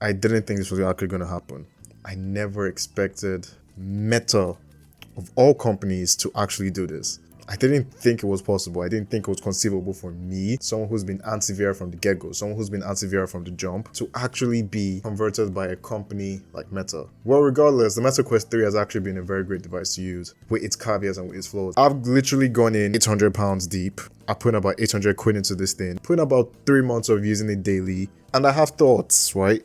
I didn't think this was actually going to happen. I never expected Meta, of all companies, to actually do this. I didn't think it was possible. I didn't think it was conceivable for me, someone who's been anti-VR from the get-go, someone who's been anti-VR from the jump, to actually be converted by a company like Meta. Well, regardless, the Meta Quest 3 has actually been a very great device to use with its caveats and with its flaws. I've literally gone in 800 pounds deep. I put about 800 quid into this thing, put in about 3 months of using it daily, and I have thoughts, right?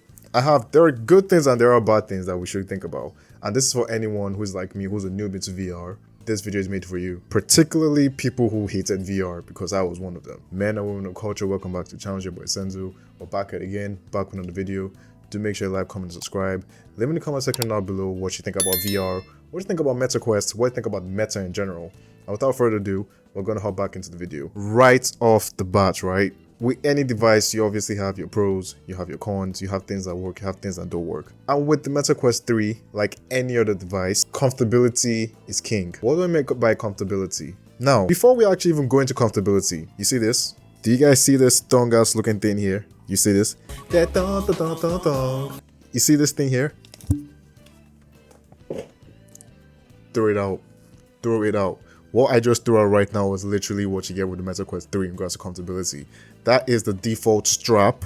There are good things and there are bad things that we should think about. And this is for anyone who's like me, who's a newbie to VR. This video is made for you, particularly people who hated VR, because I was one of them. Men and women of culture, welcome back to the channel. Your boy Senzu. We're back at it again, back with another video. Do make sure you like, comment, and subscribe. Leave in the comment section down below what you think about VR, what you think about Meta Quest, what you think about Meta in general. And without further ado, we're gonna hop back into the video. Right off the bat, right? With any device, you obviously have your pros, you have your cons, you have things that work, you have things that don't work. And with the Meta Quest 3, like any other device, comfortability is king. What do I mean by comfortability? Now, before we actually even go into comfortability, you see this? Do you guys see this thong-ass looking thing here? You see this? You see this thing here? Throw it out. Throw it out. What I just threw out right now was literally what you get with the Meta Quest 3 in regards to comfortability. That is the default strap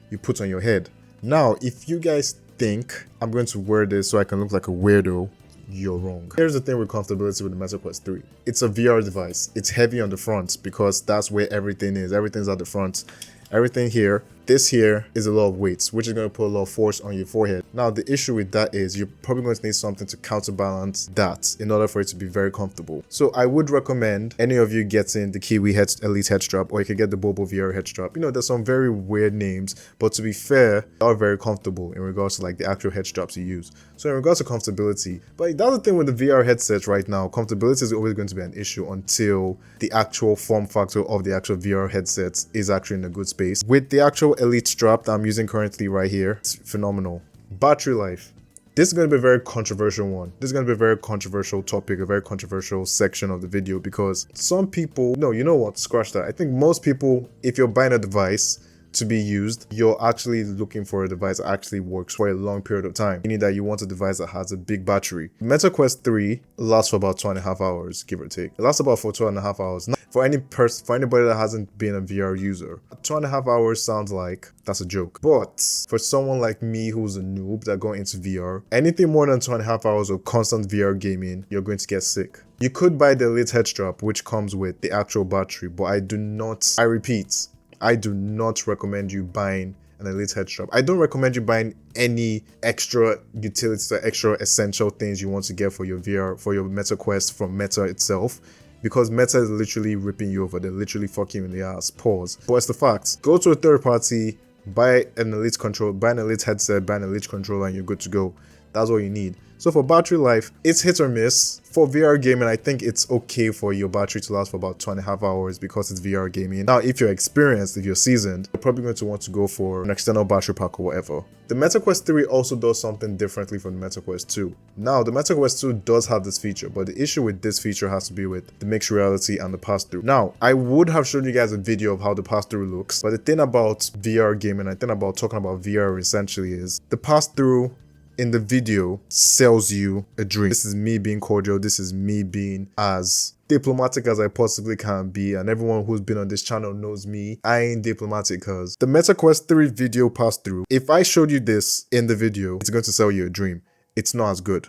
you put on your head. Now, if you guys think I'm going to wear this so I can look like a weirdo, you're wrong. Here's the thing with comfortability with the Meta Quest 3. It's a VR device. It's heavy on the front because that's where everything is. Everything's at the front. Everything here, this here is a lot of weights, which is going to put a lot of force on your forehead. Now, the issue with that is you're probably going to need something to counterbalance that in order for it to be very comfortable. So I would recommend any of you getting the Kiwi Elite head strap, or you can get the Bobo VR head strap. You know, there's some very weird names, but to be fair, they are very comfortable in regards to like the actual head straps you use. So in regards to comfortability, but that's the thing with the VR headsets right now, comfortability is always going to be an issue until the actual form factor of the actual VR headsets is actually in a good space. With the actual Elite strap that I'm using currently right here, it's phenomenal. Battery life. This is going to be a very controversial one. This is going to be a very controversial topic, a very controversial section of the video, because some people, no, you know what, scratch that. I think most people, if you're buying a device to be used, you're actually looking for a device that actually works for a long period of time, meaning that you want a device that has a big battery. Meta Quest 3 lasts for about 2.5 hours, give or take. It lasts about for 2.5 hours. Now, for anybody that hasn't been a VR user, 2.5 hours sounds like that's a joke. But for someone like me who's a noob that going into VR, anything more than 2.5 hours of constant VR gaming, you're going to get sick. You could buy the Elite head strap, which comes with the actual battery, but I repeat, I do not recommend you buying an Elite head strap. I don't recommend you buying any extra utilities or extra essential things you want to get for your VR, for your Meta Quest from Meta itself, because Meta is literally ripping you over. They're literally fucking you in the ass. Pause. But it's the facts. Go to a third party, buy an Elite headset, buy an Elite controller, and you're good to go. That's all you need. So for battery life, it's hit or miss. For VR gaming, I think it's okay for your battery to last for about 2.5 hours because it's VR gaming. Now, if you're experienced, if you're seasoned, you're probably going to want to go for an external battery pack or whatever. The Meta Quest 3 also does something differently from the Meta Quest 2. Now, the Meta Quest 2 does have this feature, but the issue with this feature has to be with the mixed reality and the pass-through. Now, I would have shown you guys a video of how the pass-through looks, but the thing about VR gaming, I think about talking about VR essentially, is the pass-through in the video sells you a dream. This is me being cordial. This is me being as diplomatic as I possibly can be, and everyone who's been on this channel knows me. I ain't diplomatic, because the Meta Quest 3 video pass through, if I showed you this in the video, it's going to sell you a dream. It's not as good.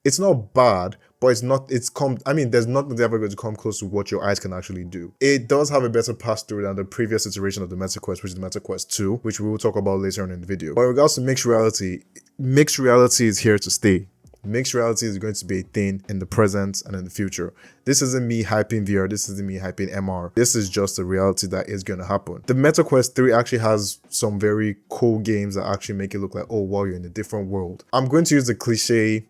It's not bad, but there's nothing ever going to come close to what your eyes can actually do. It does have a better pass through than the previous iteration of the Meta Quest, which is the Meta Quest 2, which we will talk about later on in the video. But in regards to mixed reality is here to stay. Mixed reality is going to be a thing in the present and in the future. This isn't me hyping VR, this isn't me hyping MR. This is just a reality that is going to happen. The Meta Quest 3 actually has some very cool games that actually make it look like, oh wow, you're in a different world. I'm going to use the cliche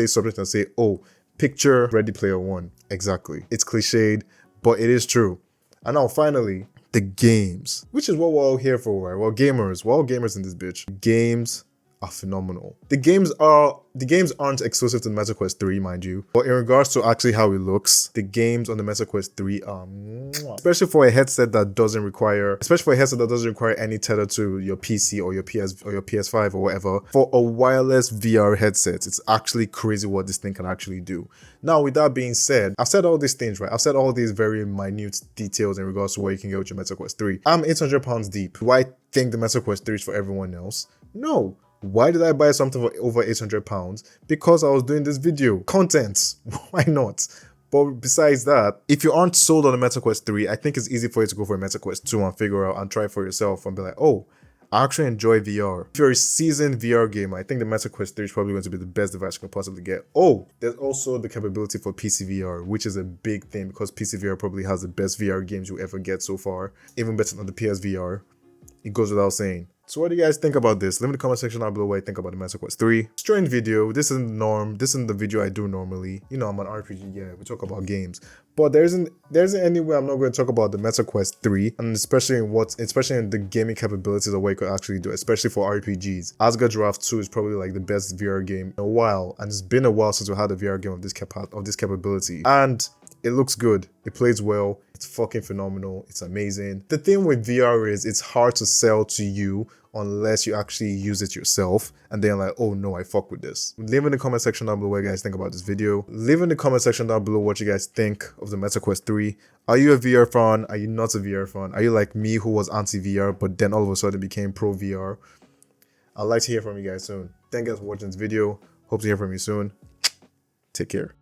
subject and say, oh, picture Ready Player One. Exactly. It's cliched, but it is true. And now finally, the games, which is what we're all here for, right? We're all gamers in this bitch. Games are phenomenal. The games aren't exclusive to the Meta Quest 3, mind you, but in regards to actually how it looks, the games on the Meta Quest 3 are mwah. Especially for a headset that doesn't require any tether to your PC or your PS5 or whatever. For a wireless VR headset, it's actually crazy what this thing can actually do. Now, with that being said, I've said all these things, right? I've said all these very minute details in regards to what you can get with your Meta Quest 3. I'm 800 pounds deep. Do I think the Meta Quest 3 is for everyone else? No. Why did I buy something for over 800 pounds? Because I was doing this video. Content. Why not? But besides that, if you aren't sold on the Meta Quest 3, I think it's easy for you to go for a Meta Quest 2 and figure out and try it for yourself and be like, oh, I actually enjoy VR. If you're a seasoned VR gamer, I think the Meta Quest 3 is probably going to be the best device you can possibly get. Oh, there's also the capability for PC VR, which is a big thing because PC VR probably has the best VR games you ever get so far, even better than the PSVR. It goes without saying. So what do you guys think about this? Leave in the comment section down below what you think about the Meta Quest 3. Strange video. This isn't the norm. This isn't the video I do normally. You know, I'm an RPG guy. We talk about games. But there isn't any way I'm not going to talk about the Meta Quest 3, and especially in the gaming capabilities of what you could actually do, especially for RPGs. Asgard Draft 2 is probably like the best VR game in a while, and it's been a while since we had a VR game of this capability. And it looks good. It plays well. It's fucking phenomenal. It's amazing. The thing with VR is it's hard to sell to you unless you actually use it yourself and then like, oh no, I fuck with this. Leave in the comment section down below what you guys think about this video. Leave in the comment section down below what you guys think of the Meta Quest 3. Are you a VR fan? Are you not a VR fan? Are you like me who was anti-VR but then all of a sudden became pro VR? I'd like to hear from you guys soon. Thank you guys for watching this video. Hope to hear from you soon. Take care.